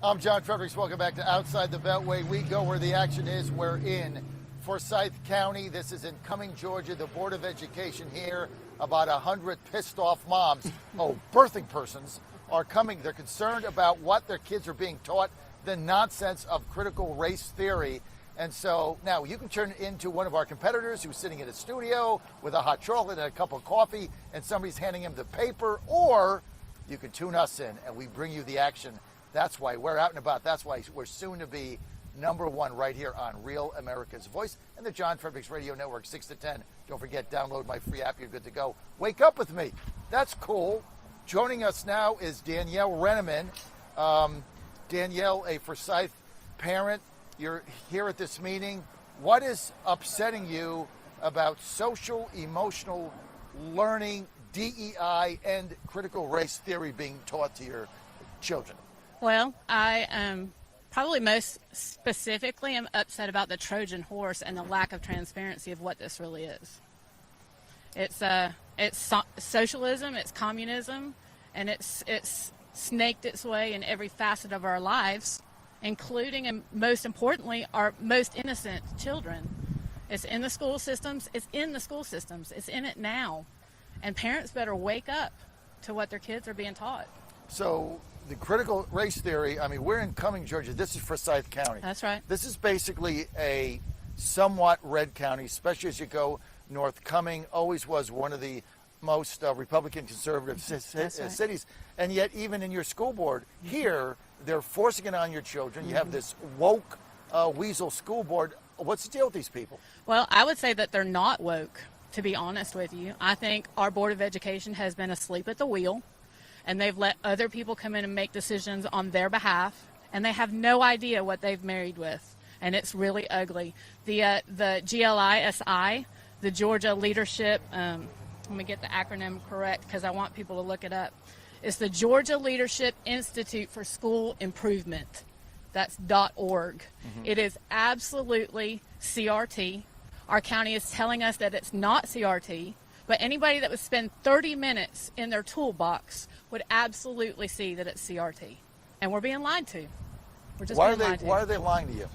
I'm John Fredericks. Welcome back to Outside the Beltway. We go where the action is. We're in Forsyth County. This is in Cumming, Georgia. The Board of Education here, about 100 pissed off moms, birthing persons, are coming. They're concerned about what their kids are being taught, the nonsense of critical race theory. And so now you can turn into one of our competitors who's sitting in a studio with a hot chocolate and a cup of coffee and somebody's handing him the paper, or you can tune us in and we bring you the action. That's why we're out and about. That's why we're soon to be #1 right here on Real America's Voice and the John Fredericks Radio Network, 6 to 10. Don't forget, download my free app. You're good to go. Wake up with me. That's cool. Joining us now is Danielle Renneman. Danielle, a Forsyth parent. You're here at this meeting. What is upsetting you about social, emotional learning, DEI, and critical race theory being taught to your children? Well, I probably most specifically am upset about the Trojan horse and the lack of transparency of what this really is. It's socialism, it's communism, and it's snaked its way in every facet of our lives, including and most importantly our most innocent children. It's in the school systems. It's in it now, and parents better wake up to what their kids are being taught. So the critical race theory, I mean, we're in Cumming, Georgia. This is Forsyth County. That's right. This is basically a somewhat red county, especially as you go north. Cumming always was one of the most Republican conservative cities. And yet even in your school board here, they're forcing it on your children. You have this woke weasel school board. What's the deal with these people? Well, I would say that they're not woke, to be honest with you. I think our Board of Education has been asleep at the wheel, and they've let other people come in and make decisions on their behalf, and they have no idea what they've married with, and it's really ugly. The GLISI, the Georgia Leadership, let me get the acronym correct because I want people to look it up. It's the Georgia Leadership Institute for School Improvement. That's .org. Mm-hmm. It is absolutely CRT. Our county is telling us that it's not CRT, but anybody that would spend 30 minutes in their toolbox would absolutely see that it's CRT. And we're being lied to. We're just being lied to. Why are they lying to you?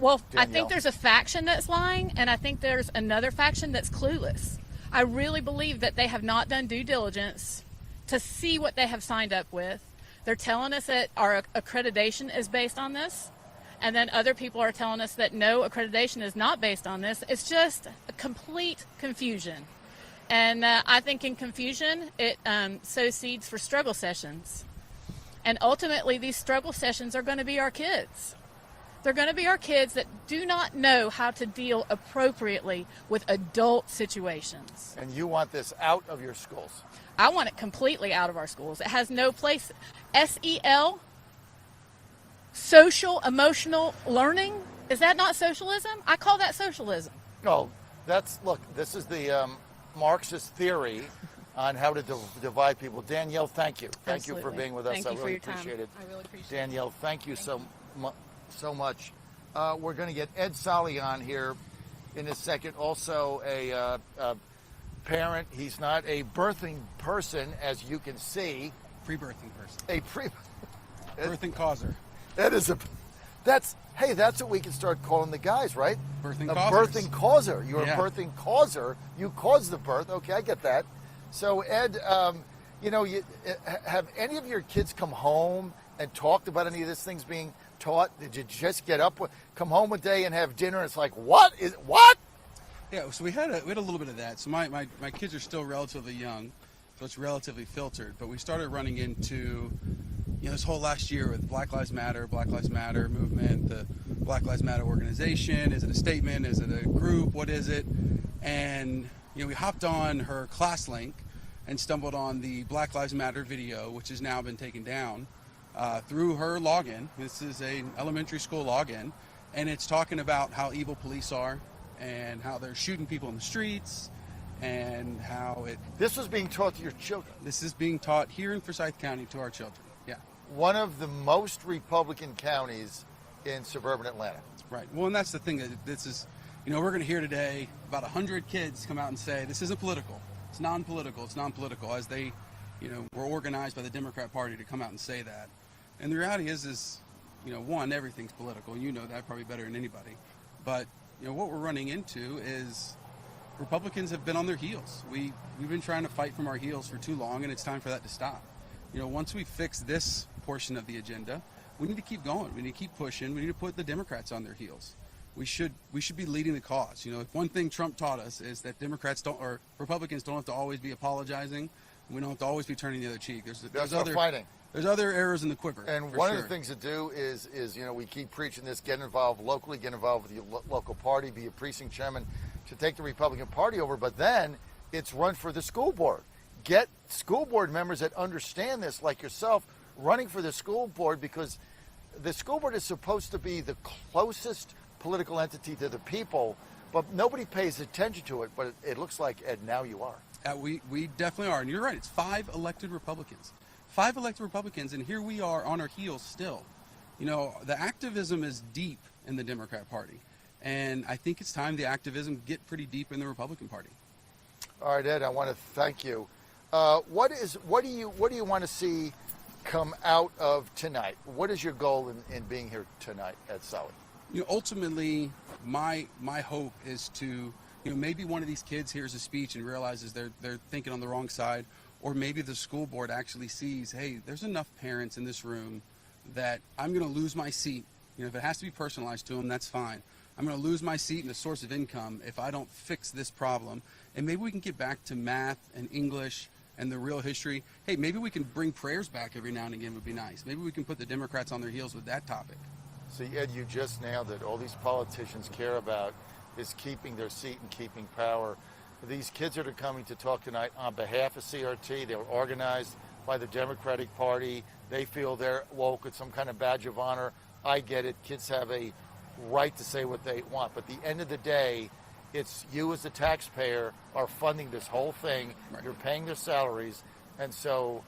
Well, Danielle. I think there's a faction that's lying, and I think there's another faction that's clueless. I really believe that they have not done due diligence to see what they have signed up with. They're telling us that our accreditation is based on this, and then other people are telling us that no, accreditation is not based on this. It's just a complete confusion. And I think in confusion, it sows seeds for struggle sessions. And ultimately, these struggle sessions are going to be our kids. They're going to be our kids that do not know how to deal appropriately with adult situations. And you want this out of your schools? I want it completely out of our schools. It has no place. SEL, social emotional learning, is that not socialism? I call that socialism. No, look, this is the Marxist theory on how to divide people. Danielle, thank you. Thank Absolutely. You for being with us. Thank I you really for your appreciate time. it. I really appreciate Danielle, it. thank you so much. We're going to get Ed Solly on here in a second. Also a parent. He's not a birthing person, as you can see. Pre-birthing person. Birthing causer. That's what we can start calling the guys, right? Birthing a causers. Birthing causer. You're Yeah. a birthing causer. You caused the birth. Okay, I get that. So Ed, have any of your kids come home and talked about any of these things being taught? Did you just come home one day and have dinner and it's like, what? Yeah, so we had a little bit of that. So my kids are still relatively young, so it's relatively filtered. But we started running into, this whole last year with Black Lives Matter movement, the Black Lives Matter organization. Is it a statement? Is it a group? What is it? And we hopped on her class link and stumbled on the Black Lives Matter video, which has now been taken down through her login. This is an elementary school login, and it's talking about how evil police are and how they're shooting people in the streets and how This was being taught to your children? This is being taught here in Forsyth County to our children, yeah. One of the most Republican counties in suburban Atlanta. Right. Well, and that's the thing, that this is, we're going to hear today about 100 kids come out and say, this isn't political. It's non-political, as they, were organized by the Democrat Party to come out and say that. And the reality is, you know, one, everything's political. You know that probably better than anybody. But, you know, what we're running into is Republicans have been on their heels. We've been trying to fight from our heels for too long, and it's time for that to stop. You know, once we fix this portion of the agenda, we need to keep going. We need to keep pushing. We need to put the Democrats on their heels. We should be leading the cause. You know, if one thing Trump taught us is that Republicans don't have to always be apologizing. We don't have to always be turning the other cheek. There's other fighting. There's other arrows in the quiver. And one of the things to do is you know, we keep preaching this: get involved locally, get involved with your local party, be a precinct chairman to take the Republican Party over. But then it's run for the school board. Get school board members that understand this, like yourself, running for the school board, because the school board is supposed to be the closest political entity to the people, but nobody pays attention to it. But it looks like, Ed, now you are. We definitely are. And you're right. It's 5 elected Republicans. 5 elected Republicans, and here we are on our heels still. You know, the activism is deep in the Democrat Party, and I think it's time the activism get pretty deep in the Republican Party. All right, Ed, I want to thank you. What do you want to see come out of tonight? What is your goal in being here tonight, Ed Sully? You know, ultimately, my hope is to, you know, maybe one of these kids hears a speech and realizes they're thinking on the wrong side, or maybe the school board actually sees, hey, there's enough parents in this room that I'm going to lose my seat. You know, if it has to be personalized to them, that's fine. I'm going to lose my seat and the source of income if I don't fix this problem. And maybe we can get back to math and English and the real history. Hey, maybe we can bring prayers back every now and again would be nice. Maybe we can put the Democrats on their heels with that topic. See, Ed, you just nailed it. All these politicians care about is keeping their seat and keeping power. These kids that are coming to talk tonight on behalf of CRT, they were organized by the Democratic Party. They feel they're woke. It's some kind of badge of honor. I get it. Kids have a right to say what they want. But at the end of the day, it's you as the taxpayer are funding this whole thing. Right. You're paying their salaries. And so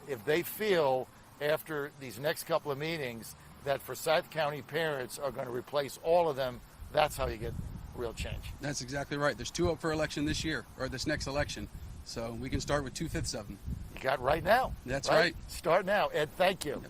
if they feel after these next couple of meetings that Forsyth County parents are going to replace all of them, that's how you get real change. That's exactly right. There's 2 up for election this year, or this next election. So we can start with 2/5 of them. You got right now. That's right. Start now. Ed, thank you.